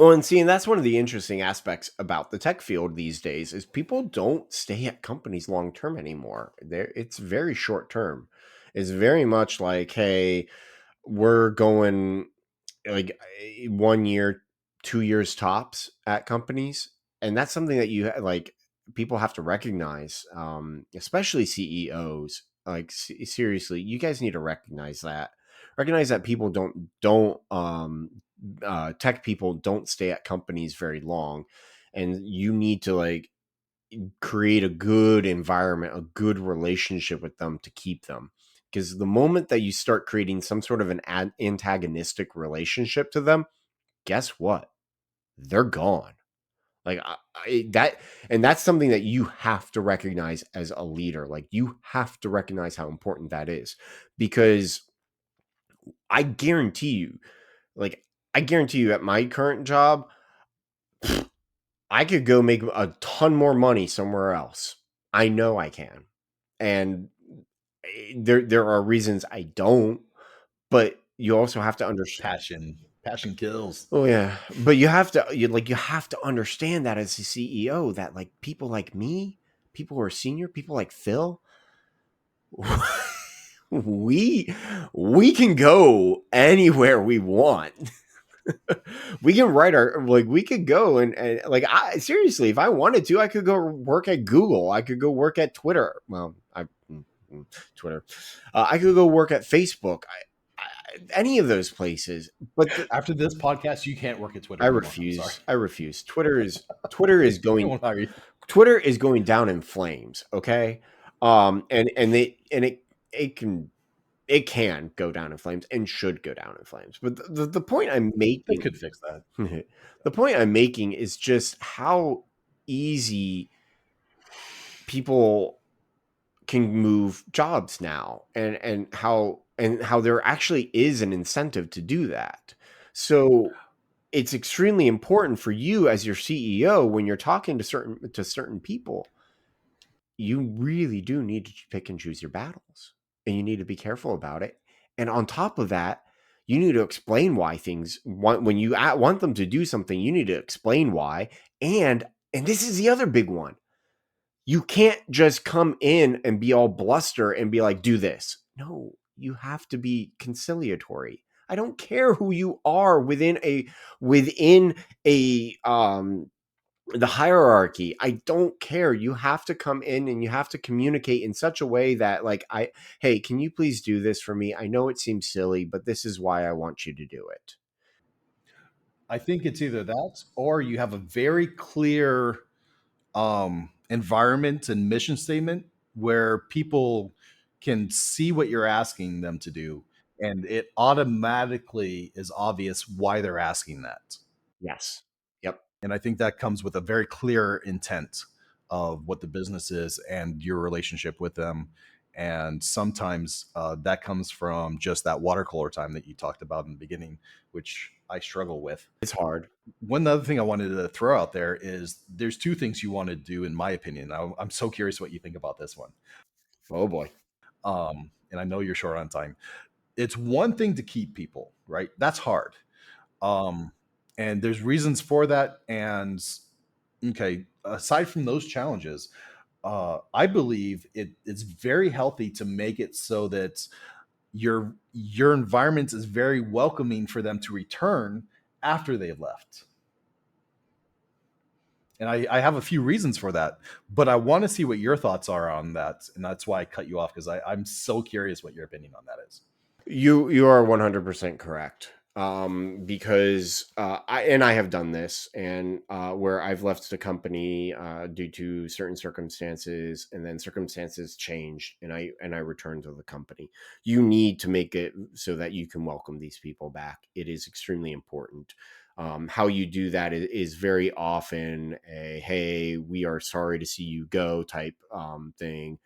Well, and see, and that's one of the interesting aspects about the tech field these days is people don't stay at companies long term anymore. It's very short term. It's very much like, hey, we're going like 1 year, 2 years tops at companies, and that's something that like people have to recognize, especially CEOs. Like seriously, you guys need to recognize that. Recognize that people don't tech people don't stay at companies very long, and you need to like create a good environment, a good relationship with them to keep them. Because the moment that you start creating some sort of an antagonistic relationship to them, guess what? They're gone. Like that, and that's something that you have to recognize as a leader. Like you have to recognize how important that is, because I guarantee you, like I guarantee you, at my current job, I could go make a ton more money somewhere else. I know I can. And there are reasons I don't, but you also have to understand. Passion kills. Oh yeah, but you have to understand that as a CEO, that like people like me, people who are senior, people like Phil, we we can go anywhere we want. We can write our like we could go and like I seriously, if I wanted to, I could go work at Google. I could go work at Twitter. Well, Twitter. I could go work at Facebook. Any of those places. But After this podcast, you can't work at Twitter I anymore. I'm sorry. refuse. I refuse. Twitter is They going won't hire you. Twitter is going down in flames. Okay, and it can go down in flames and should go down in flames. But the point I'm They making, could fix that. the point I'm making is just how easy people can move jobs now, and how there actually is an incentive to do that. So it's extremely important for you as your CEO, when you're talking to certain people, you really do need to pick and choose your battles, and you need to be careful about it. And on top of that, you need to explain why things when you want them to do something, you need to explain why. And this is the other big one. You can't just come in and be all bluster and be like, do this. No, you have to be conciliatory. I don't care who you are within a the hierarchy. I don't care. You have to come in and you have to communicate in such a way that like hey, can you please do this for me? I know it seems silly, but this is why I want you to do it. I think it's either that or you have a very clear environment and mission statement where people can see what you're asking them to do, and it automatically is obvious why they're asking that. Yes. Yep. And I think that comes with a very clear intent of what the business is and your relationship with them. And sometimes that comes from just that watercolor time that you talked about in the beginning, which I struggle with. It's hard. One other thing I wanted to throw out there is there's two things you want to do, in my opinion. I'm so curious what you think about this one. Oh boy. And I know you're short on time. It's one thing to keep people, right? That's hard. Um, and there's reasons for that. And okay, aside from those challenges, I believe it's very healthy to make it so that your environment is very welcoming for them to return after they've left. And I have a few reasons for that, but I want to see what your thoughts are on that, and that's why I cut you off because I'm so curious what your opinion on that is. You are 100% correct. Because I have done this, and where I've left the company due to certain circumstances, and then circumstances changed, and I returned to the company. You need to make it so that you can welcome these people back. It is extremely important. How you do that is very often a "Hey, we are sorry to see you go" type thing.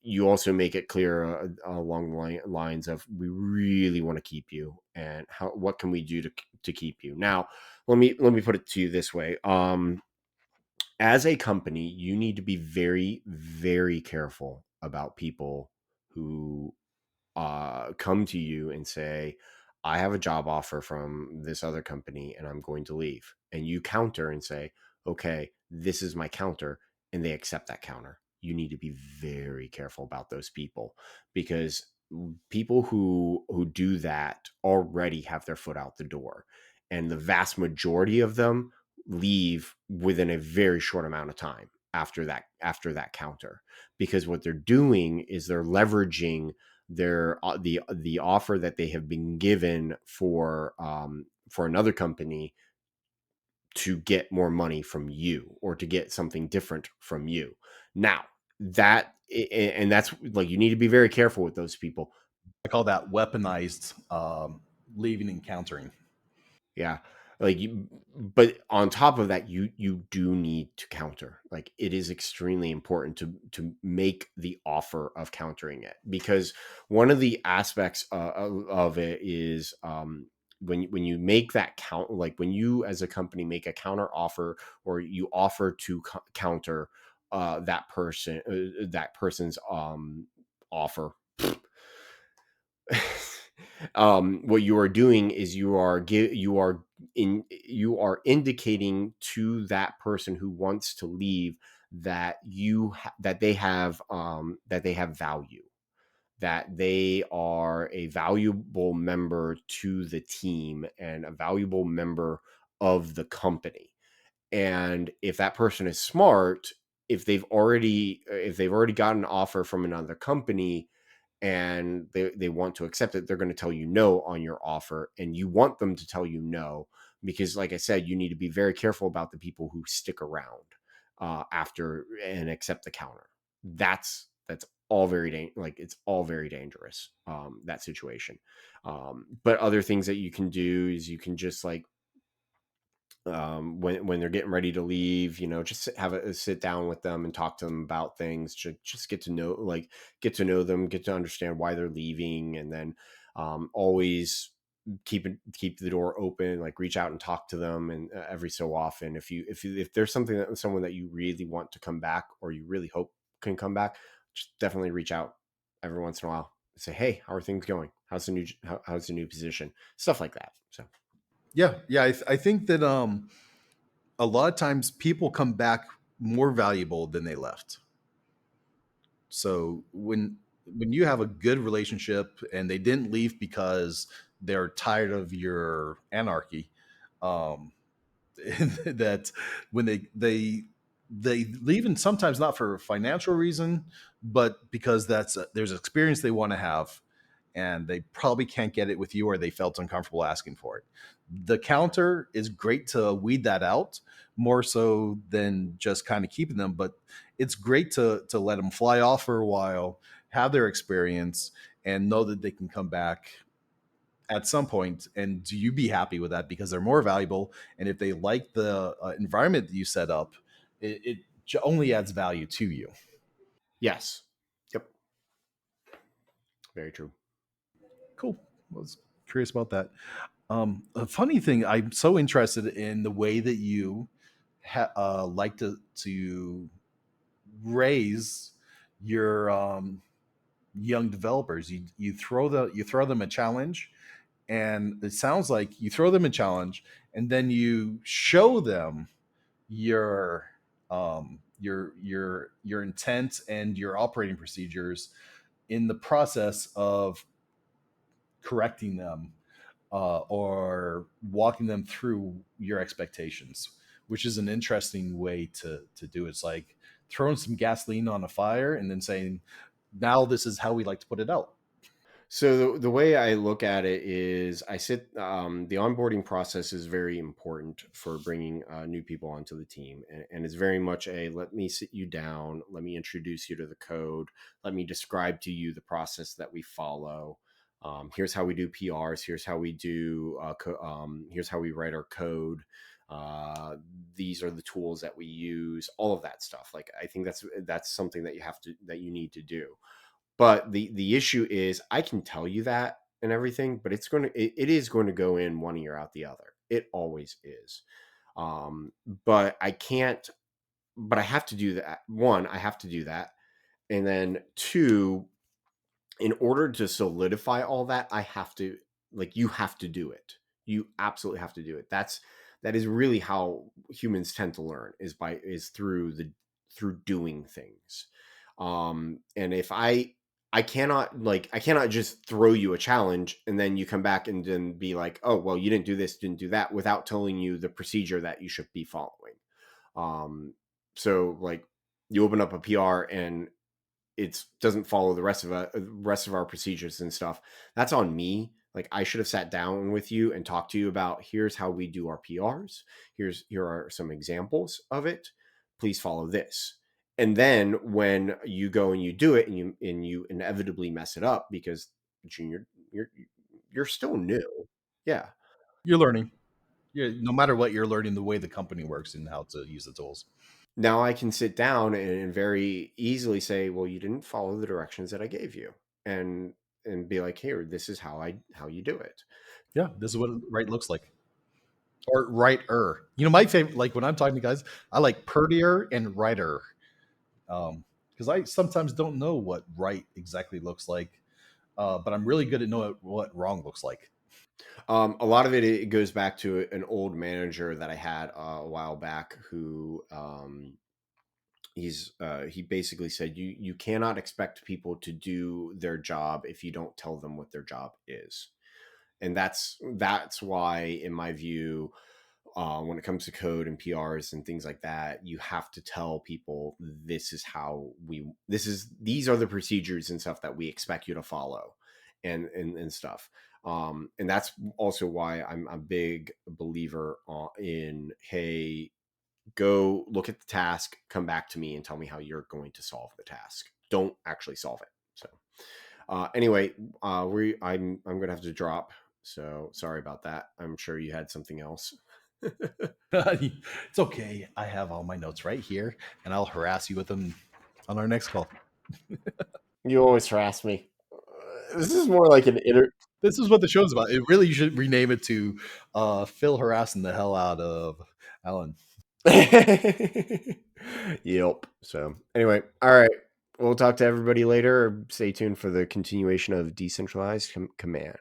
You also make it clear along the lines of, we really want to keep you, and what can we do to keep you. Now, let me put it to you this way. As a company, you need to be very, very careful about people who come to you and say, I have a job offer from this other company and I'm going to leave. And you counter and say, okay, this is my counter. And they accept that counter. You need to be very careful about those people, because people who do that already have their foot out the door. And the vast majority of them leave within a very short amount of time after that counter, because what they're doing is they're leveraging the offer that they have been given for another company to get more money from you or to get something different from you. Now, that's like, you need to be very careful with those people. I call that weaponized leaving and countering. Yeah. Like but on top of that, you do need to counter. Like, it is extremely important to make the offer of countering it, because one of the aspects of it is, when you make that count, like when you as a company make a counter offer, or you offer to counter that person's offer. What you are doing is you are indicating to that person who wants to leave that they have value, that they are a valuable member to the team and a valuable member of the company. And if that person is smart, if they've already got an offer from another company and they want to accept it, they're going to tell you no on your offer, and you want them to tell you no, because, like I said, you need to be very careful about the people who stick around after and accept the counter. That's all like, it's all very dangerous, that situation. But other things that you can do is you can just, like, when they're getting ready to leave, just have a sit down with them and talk to them about things. Just get to know them, get to understand why they're leaving, and then always keep the door open. Like, reach out and talk to them, and every so often, if there's someone that you really want to come back, or you really hope can come back, just definitely reach out every once in a while and say, hey, how are things going? How's the new position? Stuff like that. So Yeah, yeah. I think that a lot of times people come back more valuable than they left. So when you have a good relationship and they didn't leave because they're tired of your anarchy, um, that when they leave, and sometimes not for a financial reason, but because there's experience they want to have, and they probably can't get it with you, or they felt uncomfortable asking for it. The counter is great to weed that out more so than just kind of keeping them, but it's great to let them fly off for a while, have their experience, and know that they can come back at some point. And do you be happy with that because they're more valuable? And if they like the environment that you set up, it only adds value to you. yes, yep, very true. Cool. I was curious about that. A funny thing, I'm so interested in the way that you like to raise your young developers. You throw them a challenge, and it sounds like you throw them a challenge, and then you show them your intent and your operating procedures in the process of correcting them, or walking them through your expectations, which is an interesting way to do it. It's like throwing some gasoline on a fire and then saying, now this is how we like to put it out. So the way I look at it is, the onboarding process is very important for bringing new people onto the team. And it's very much let me sit you down, let me introduce you to the code, let me describe to you the process that we follow. Here's how we do PRs. Here's how we write our code. These are the tools that we use. All of that stuff. Like, I think that's something that you need to do. But the issue is, I can tell you that and everything, but it is going to go in one ear out the other. It always is. But I can't. But I have to do that. One, I have to do that, and then two, in order to solidify all that, I have to. like you have to do it. You absolutely have to do it. That is really how humans tend to learn, is through doing things. And if I cannot just throw you a challenge and then you come back and then be like, oh well, you didn't do this, didn't do that, without telling you the procedure that you should be following. um so like you open up a PR and it doesn't follow the rest of our procedures and stuff. That's on me. Like I should have sat down with you and talked to you about, here's how we do our PRs. Here are some examples of it. Please follow this. And then when you go and you do it and you inevitably mess it up because junior, you're still new. Yeah. You're learning. No matter what, you're learning the way the company works and how to use the tools. Now I can sit down and very easily say, well, you didn't follow the directions that I gave you. And be like, here, this is how you do it. Yeah, this is what right looks like. Or writer. My favorite, like when I'm talking to guys, I like prettier and writer. Because I sometimes don't know what right exactly looks like, but I'm really good at knowing what wrong looks like. A lot of it goes back to an old manager that I had a while back who he basically said, you cannot expect people to do their job if you don't tell them what their job is. And that's why, in my view, when it comes to code and PRs and things like that, you have to tell people, these are the procedures and stuff that we expect you to follow, and stuff. And that's also why I'm a big believer in, hey, go look at the task, come back to me and tell me how you're going to solve the task. Don't actually solve it. So anyway, I'm gonna have to drop. So sorry about that. I'm sure you had something else. It's okay. I have all my notes right here, and I'll harass you with them on our next call. You always harass me. This is more like an inter. This is what the show's about. It really, you should rename it to Phil harassing the hell out of Alan. Yep. So anyway, all right. We'll talk to everybody later. Stay tuned for the continuation of Decentralized Command.